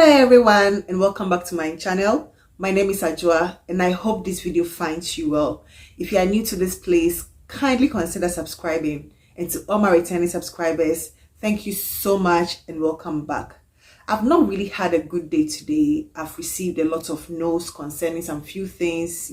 Hello everyone and welcome back to my channel. My name is Azzurra and I hope this video finds you well. If you are new to this place, kindly consider subscribing, and to all my returning subscribers, thank you so much and welcome back. I've not really had a good day today. I've received a lot of no's concerning some few things,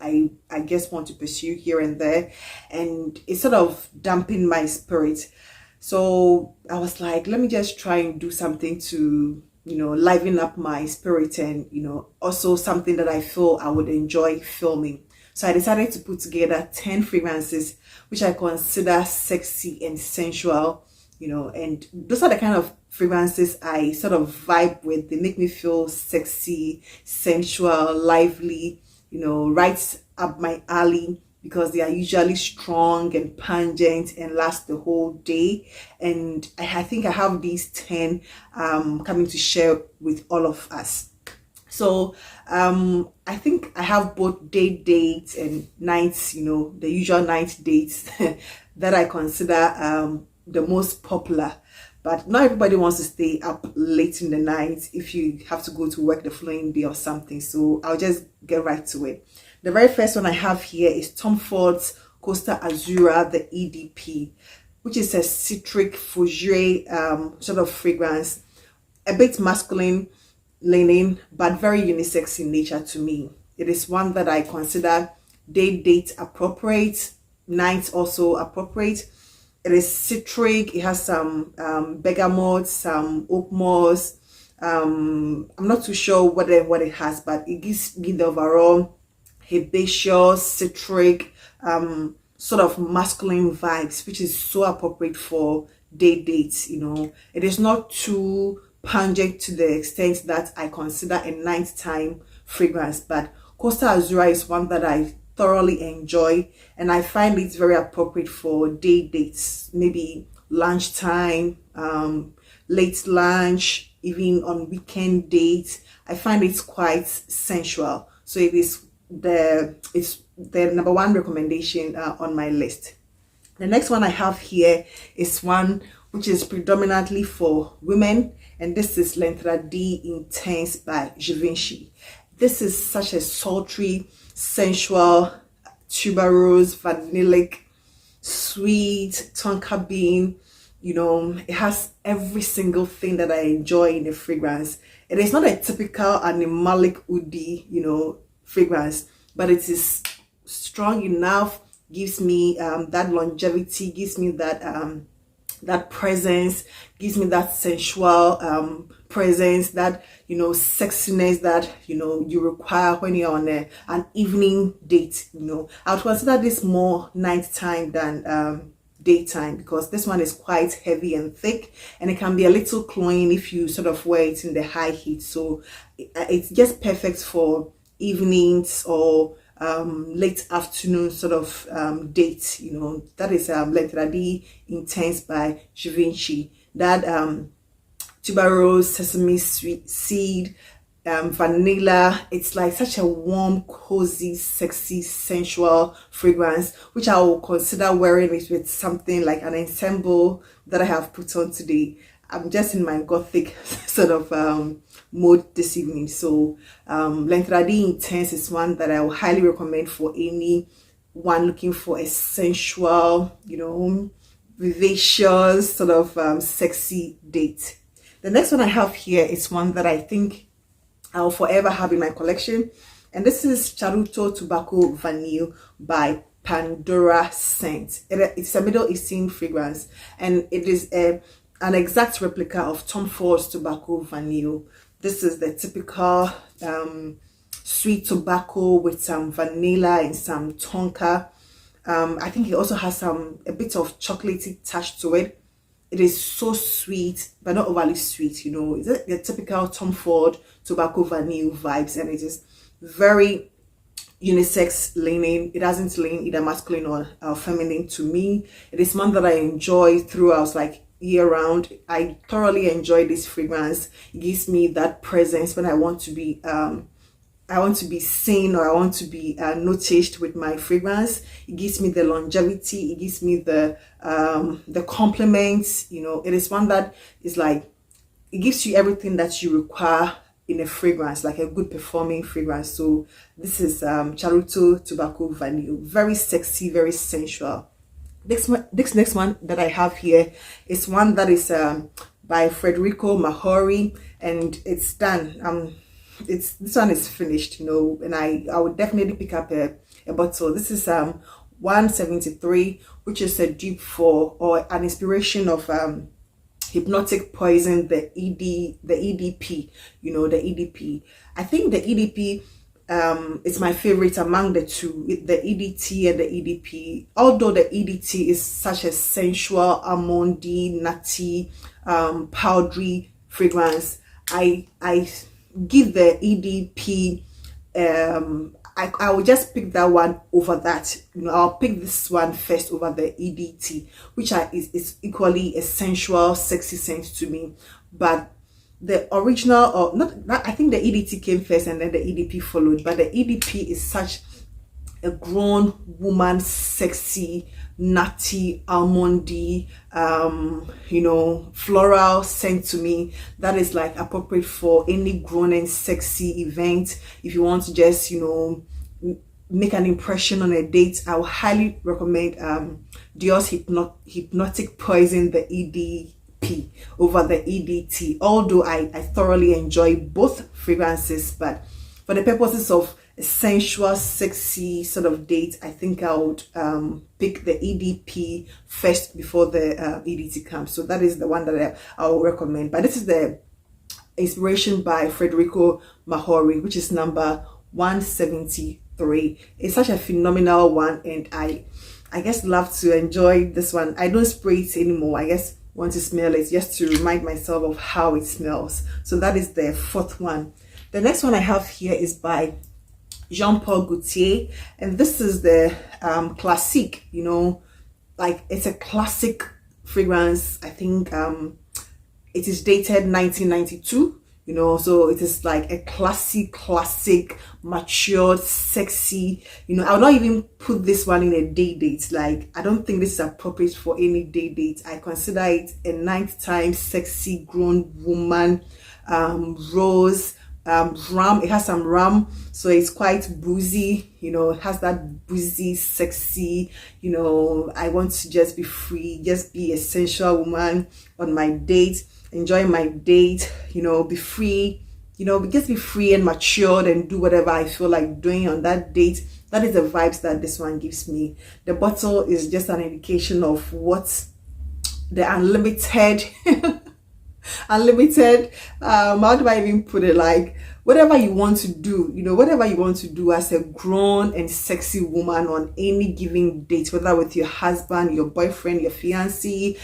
I just want to pursue here and there, and it sort of dampened my spirit. So I was like, let me just try and do something to liven up my spirit, and also something that I feel I would enjoy filming. So I decided to put together 10 fragrances which I consider sexy and sensual, and those are the kind of fragrances I sort of vibe with. They make me feel sexy, sensual, lively, right up my alley, because they are usually strong and pungent and last the whole day. And I think I have these 10 coming to share with all of us. So I think I have both day dates and nights, the usual night dates that I consider the most popular. But not everybody wants to stay up late in the night if you have to go to work the following day or something. So I'll just get right to it. The very first one I have here is Tom Ford's Costa Azzurra, the EDP, which is a citric fougere sort of fragrance, a bit masculine leaning, but very unisex in nature to me. It is one that I consider day date appropriate, night also appropriate. It is citric. It has some bergamot, some oak moss. I'm not too sure what it has, but it gives me the overall herbaceous, citric, sort of masculine vibes, which is so appropriate for day dates. It is not too pungent to the extent that I consider a nighttime fragrance, but Costa Azzurra is one that I thoroughly enjoy, and I find it's very appropriate for day dates, maybe lunchtime, late lunch, even on weekend dates. I find it's quite sensual, so it's the number one recommendation on my list. The next one I have here is one which is predominantly for women, and this is Lindredit Intense by Givenchy. This is such a sultry, sensual, tuberose, vanillic, sweet, tonka bean. It has every single thing that I enjoy in a fragrance. It is not a typical animalic woody, fragrance, but it is strong enough, gives me that longevity, gives me that presence, gives me that sensual presence, that sexiness that you require when you're on an evening date. I would consider this more nighttime than daytime, because this one is quite heavy and thick, and it can be a little cloying if you sort of wear it in the high heat. So it's just perfect for evenings or late afternoon sort of date. That is Lindredit Intense by Givenchy. That tuberose, sesame sweet seed, vanilla. It's like such a warm, cozy, sexy, sensual fragrance, which I will consider wearing it with something like an ensemble that I have put on today. I'm just in my gothic sort of mode this evening. So Lindredit Intense is one that I will highly recommend for anyone looking for a sensual, vivacious sort of sexy date. The next one I have here is one that I think I'll forever have in my collection, and this is Charuto Tobacco Vanille by Pandora scent. It's a Middle Eastern fragrance, and it is an exact replica of Tom Ford's Tobacco Vanille. This is the typical sweet tobacco with some vanilla and some tonka. I think it also has a bit of chocolatey touch to it. It is so sweet, but not overly sweet. It's the typical Tom Ford Tobacco Vanille vibes, and it is very unisex leaning. It doesn't lean either masculine or feminine to me. It is one that I enjoy throughout, like year round. I thoroughly enjoy this fragrance. It gives me that presence when I want to be seen, or I want to be noticed with my fragrance. It gives me the longevity. It gives me the compliments. It is one that is like, it gives you everything that you require in a fragrance, like a good performing fragrance. So this is Charuto Tobacco Vanille. Very sexy, very sensual. This next one that I have here is one that is by Frederico Mahora, and it's done. This one is finished, you know, and I would definitely pick up a bottle. This is 173, which is a dupe for, or an inspiration of Hypnotic Poison, the EDP, you know, the EDP. I think the EDP is my favorite among the two, with the EDT and the EDP. Although the EDT is such a sensual, almondy, nutty, powdery fragrance, I give the EDP, I will just pick that one over that. You know, I'll pick this one first over the EDT, which is equally a sensual, sexy scent to me. But the original, or not, I think the EDT came first and then the EDP followed. But the EDP is such a grown woman, sexy, nutty, almondy, you know, floral scent to me that is like appropriate for any grown and sexy event. If you want to just, you know, make an impression on a date, I would highly recommend Dior's Hypnotic Poison, the EDP, over the EDT. Although I thoroughly enjoy both fragrances, but for the purposes of a sensual, sexy sort of date, I think I would pick the EDP first before the EDT comes. So that is the one that I will recommend. But this is the inspiration by Frederico Mahora, which is number 173. It's such a phenomenal one, and I guess love to enjoy this one. I don't spray it anymore. I guess want to smell it just to remind myself of how it smells. So that is the fourth one. The next one I have here is by Jean-Paul Gaultier, and this is the Classique, you know, like it's a classic fragrance. I think it is dated 1992, you know, so it is like a classic, matured, sexy, you know. I would not even put this one in a day date. Like, I don't think this is appropriate for any day date. I consider it a nighttime sexy grown woman rose, rum. It has some rum, so it's quite boozy, you know. It has that boozy, sexy, you know, I want to just be free, just be a sensual woman on my date, enjoy my date, you know, be free, you know, just be free and matured and do whatever I feel like doing on that date. That is the vibes that this one gives me. The bottle is just an indication of what the unlimited unlimited, how do I even put it, like whatever you want to do, you know, whatever you want to do as a grown and sexy woman on any given date, whether with your husband, your boyfriend, your fiancé,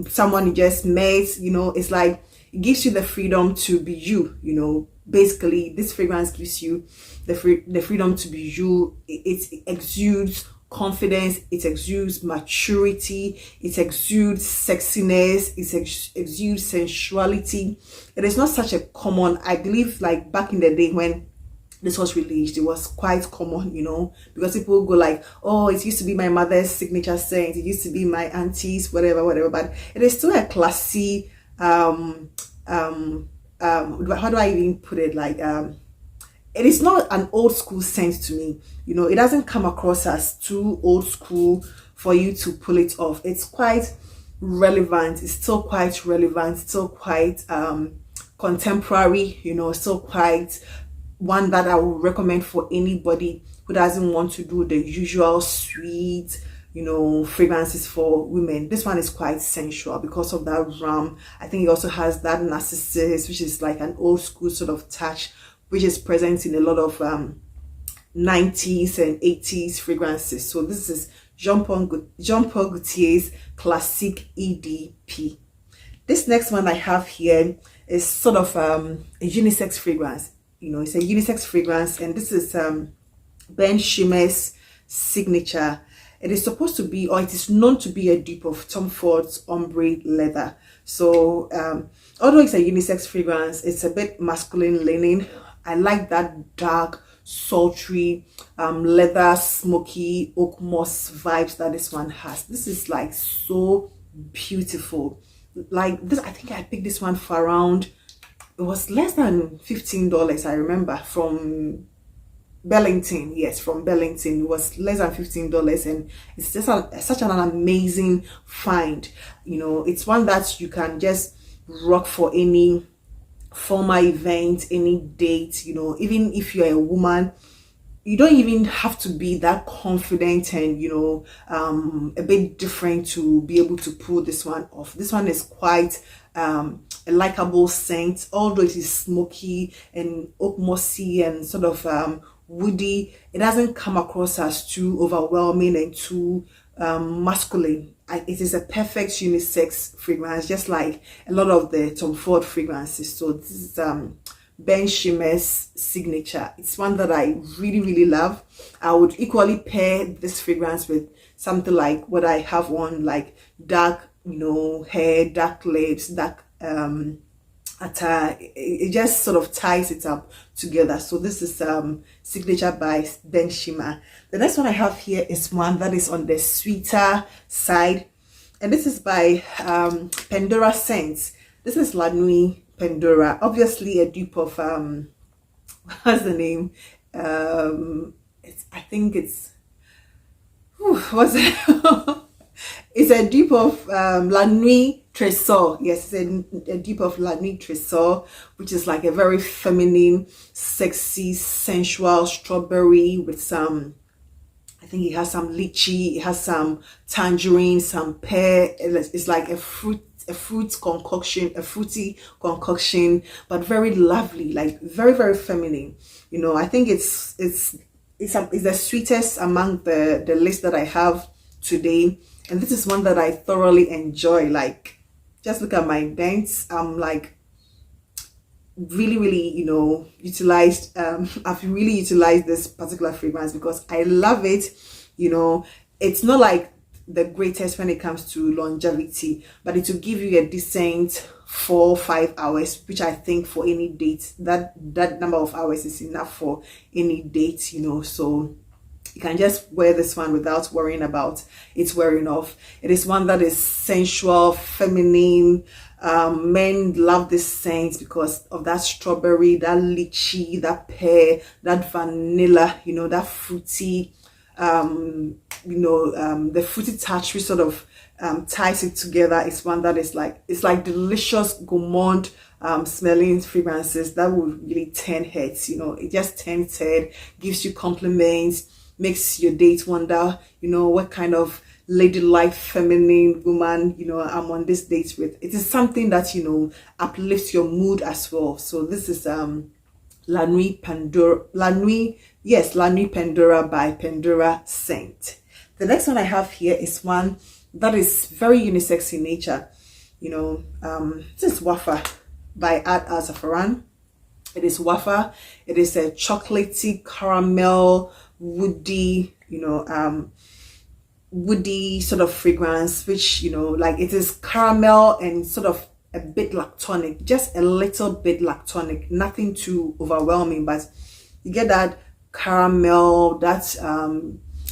someone you just met, you know, it's like it gives you the freedom to be you, you know. Basically this fragrance gives you the freedom to be you. It exudes confidence, it exudes maturity, it exudes sexiness, it exudes sensuality. It is not such a common, I believe, like back in the day when this was released, it was quite common, you know, because people go like, oh, it used to be my mother's signature scent, it used to be my auntie's, whatever, but it is still a classy, how do I even put it, like, it is not an old school scent to me, you know. It doesn't come across as too old school for you to pull it off. It's quite relevant. It's still quite relevant, still quite contemporary, you know, still quite one that I would recommend for anybody who doesn't want to do the usual sweet, you know, fragrances for women. This one is quite sensual because of that rum. I think it also has that narcissus, which is like an old school sort of touch, which is present in a lot of 90s and 80s fragrances. So this is Jean-Paul Gaultier's Classique EDP. This next one I have here is sort of a unisex fragrance. You know, it's a unisex fragrance, and this is Ben Shimmer's Signature. It is supposed to be, or it is known to be, a dupe of Tom Ford's Ombre Leather. So although it's a unisex fragrance, it's a bit masculine leaning. I like that dark, sultry, leather, smoky, oak moss vibes that this one has. This is like so beautiful. like this. I think I picked this one for around, it was less than $15, I remember, from Burlington. Yes, from Burlington. It was less than $15, and it's just such an amazing find. You know, it's one that you can just rock for any formal event, any date. You know, even if you're a woman, you don't even have to be that confident and, you know, a bit different to be able to pull this one off. This one is quite a likable scent, although it is smoky and oak mossy and sort of woody. It doesn't come across as too overwhelming and too masculine. It is a perfect unisex fragrance, just like a lot of the Tom Ford fragrances. So this is Ben Shimmer's Signature. It's one that I really love. I would equally pair this fragrance with something like what I have on, like dark, you know, hair, dark lips, dark attire. It just sort of ties it up together. So this is Signature by Ben Shimmer. The next one I have here is one that is on the sweeter side, and this is by Pandora Scents. This is Lanui Pendora, obviously a dupe of what's the name? I think it's what's it? It's a dupe of Lanui Tresor. Yes, it's a dupe of Lanui Tresor, which is like a very feminine, sexy, sensual strawberry with some, I think it has some lychee, it has some tangerine, some pear. It's like a fruit concoction, a fruity concoction, but very lovely, like very feminine. You know, I think it's the sweetest among the list that I have today, and this is one that I thoroughly enjoy. Like, just look at my dents. I'm like really, you know, utilized. I've really utilized this particular fragrance because I love it. You know, it's not like the greatest when it comes to longevity, but it will give you a decent 4-5 hours, which I think for any date, that number of hours is enough for any date, you know. So you can just wear this one without worrying about it wearing off. It is one that is sensual, feminine. Men love this scent because of that strawberry, that lychee, that pear, that vanilla, you know, that fruity, you know, the fruity touch which sort of ties it together. It's one that is like, it's like delicious gourmand smelling fragrances that will really turn heads. You know, it just turns head, gives you compliments, makes your date wonder, you know, what kind of ladylike feminine woman, you know, I'm on this date with. It is something that, you know, uplifts your mood as well. So this is Lanui Pendora, Lanui Pendora by Pandora Scent. The next one I have here is one that is very unisex in nature. You know, this is Waffa by Ard Al Zaafaran. It is Waffa. It is a chocolatey, caramel, woody, you know, woody sort of fragrance, which, you know, like it is caramel and sort of a bit lactonic, just a little bit lactonic, nothing too overwhelming, but you get that caramel, that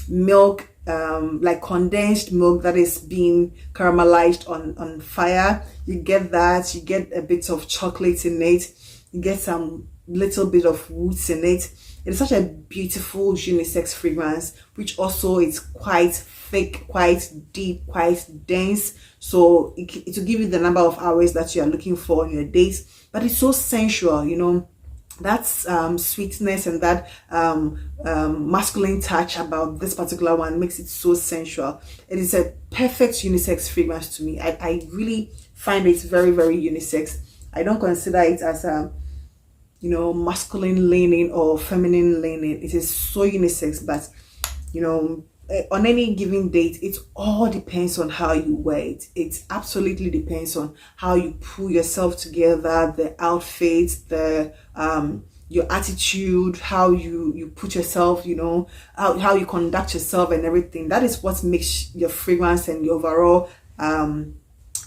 milk, like condensed milk that is being caramelized on fire. You get that, you get a bit of chocolate in it, you get some little bit of woods in it. It's such a beautiful unisex fragrance, which also is quite thick, quite deep, quite dense. So it will give you the number of hours that you are looking for on your dates. But it's so sensual, you know, that's sweetness and that masculine touch about this particular one makes it so sensual. It is a perfect unisex fragrance to me. I really find it very unisex. I don't consider it as a, you know, masculine leaning or feminine leaning. It is so unisex, but, you know, on any given date, it all depends on how you wear it. It absolutely depends on how you pull yourself together, the outfit, the your attitude, how you put yourself, you know, how you conduct yourself and everything. That is what makes your fragrance and your overall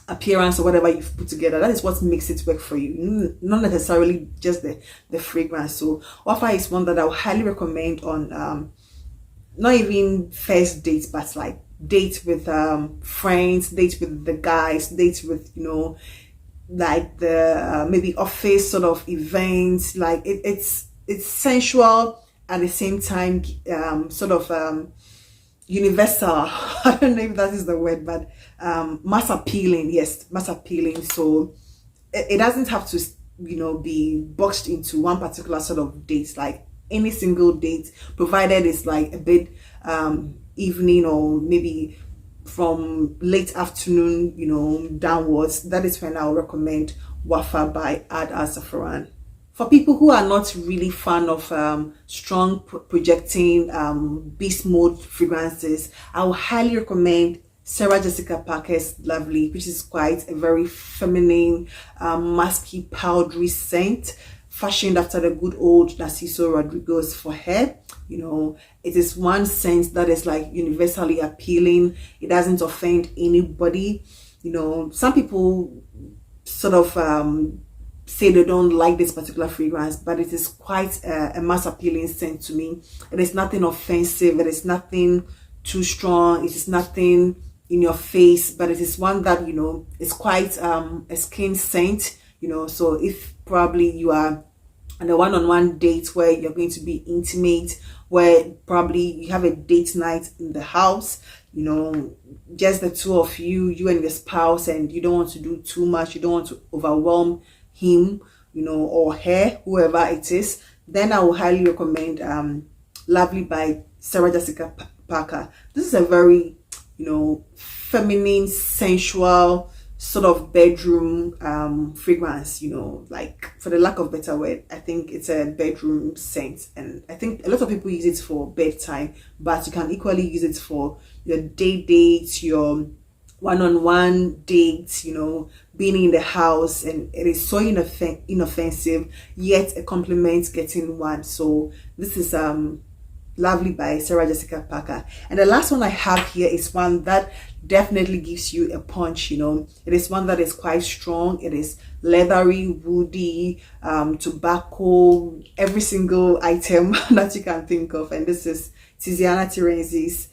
appearance or whatever you've put together. That is what makes it work for you, not necessarily just the fragrance. So Waffa is one that I would highly recommend on not even first dates, but like date with friends, date with the guys, date with, you know, like the maybe office sort of events. Like it's sensual at the same time, sort of universal. I don't know if that is the word, but mass appealing. Yes, mass appealing. So it doesn't have to, you know, be boxed into one particular sort of date. Like any single date, provided it's like a bit evening or maybe from late afternoon, you know, downwards, that is when I'll recommend Waffa by Ard Al Zaafaran. For people who are not really fan of strong projecting beast mode fragrances, I would highly recommend Sarah Jessica Parker's Lovely, which is quite a very feminine, musky, powdery scent, fashioned after the good old Narciso Rodriguez for hair. You know, it is one scent that is like universally appealing. It doesn't offend anybody. You know, some people sort of say they don't like this particular fragrance, but it is quite a mass appealing scent to me. It is nothing offensive. It is nothing too strong. It is nothing in your face, but it is one that, you know, is quite a skin scent, you know. So if probably you are on a one-on-one date where you're going to be intimate, where probably you have a date night in the house, you know, just the two of you, you and your spouse, and you don't want to do too much, you don't want to overwhelm him, you know, or her, whoever it is, then I will highly recommend Lovely by Sarah Jessica Parker. This is a very, you know, feminine, sensual sort of bedroom fragrance, you know, like, for the lack of better word, I think it's a bedroom scent. And I think a lot of people use it for bedtime, but you can equally use it for your day dates, your one-on-one dates, you know, being in the house. And it is so inoffensive, yet a compliment getting one. So this is Lovely by Sarah Jessica Parker. And the last one I have here is one that definitely gives you a punch. You know, it is one that is quite strong. It is leathery, woody, tobacco, every single item that you can think of. And this is Tiziana Terenzi's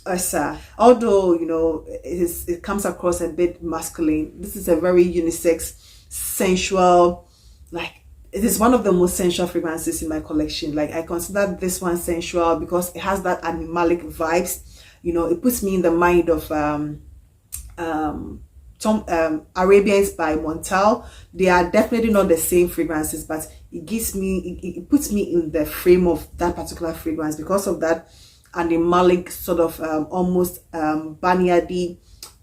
Ursa. Although, you know, it comes across a bit masculine, this is a very unisex, sensual, like, it is one of the most sensual fragrances in my collection. Like, I consider this one sensual because it has that animalic vibes. You know, it puts me in the mind of Arabians by Montal. They are definitely not the same fragrances, but it gives me, it puts me in the frame of that particular fragrance because of that animalic sort of almost banyan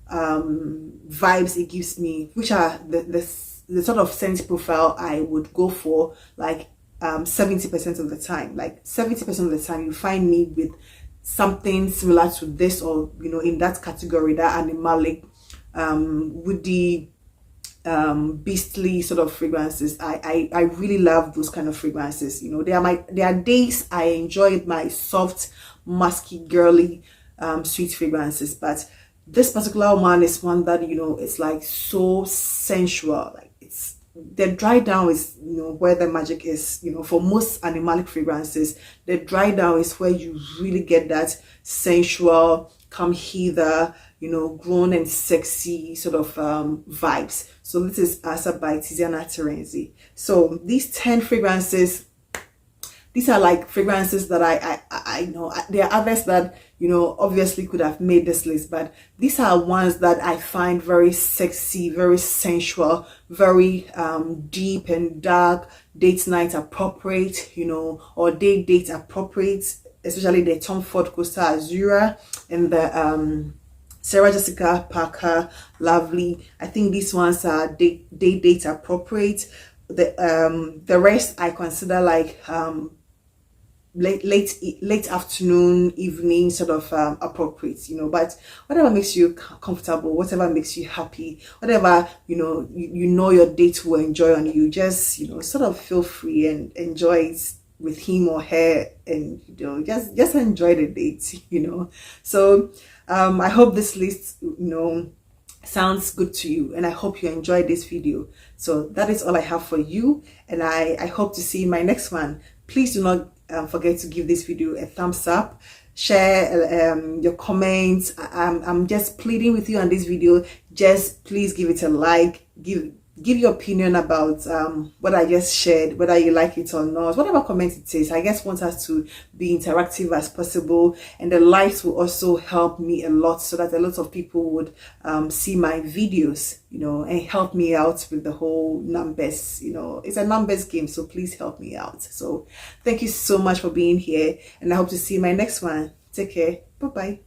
vibes it gives me, which are the sort of scent profile I would go for, like 70% of the time. Like 70% of the time you find me with something similar to this, or, you know, in that category, that animalic, woody, beastly sort of fragrances. I really love those kind of fragrances. You know, there are days I enjoy my soft, musky, girly, sweet fragrances, but this particular one is one that, you know, it's like so sensual. Like, it's, the dry down is, you know, where the magic is. You know, for most animalic fragrances, the dry down is where you really get that sensual, come hither, you know, grown and sexy sort of vibes. So this is Ursa by Tiziana Terenzi. So these 10 fragrances, these are like fragrances that I know. There are others that, you know, obviously could have made this list, but these are ones that I find very sexy, very sensual, very deep and dark, date night appropriate, you know, or date appropriate, especially the Tom Ford Costa Azzurra and the Sarah Jessica Parker Lovely. I think these ones are date appropriate. The rest I consider like late afternoon, evening sort of appropriate, you know. But whatever makes you comfortable, whatever makes you happy, whatever, you know, you know your date will enjoy on you, just, you know, sort of feel free and enjoy it with him or her, and, you know, just enjoy the date, you know. So I hope this list, you know, sounds good to you, and I hope you enjoyed this video. So that is all I have for you, and I hope to see you in my next one. Please do not forget to give this video a thumbs up, share your comments. I'm just pleading with you on this video. Just please give it a like, give your opinion about what I just shared, whether you like it or not, whatever comment it is. I just want us to be interactive as possible, and the likes will also help me a lot, so that a lot of people would see my videos, you know, and help me out with the whole numbers. You know, it's a numbers game, so please help me out. So thank you so much for being here, and I hope to see you in my next one. Take care. Bye bye.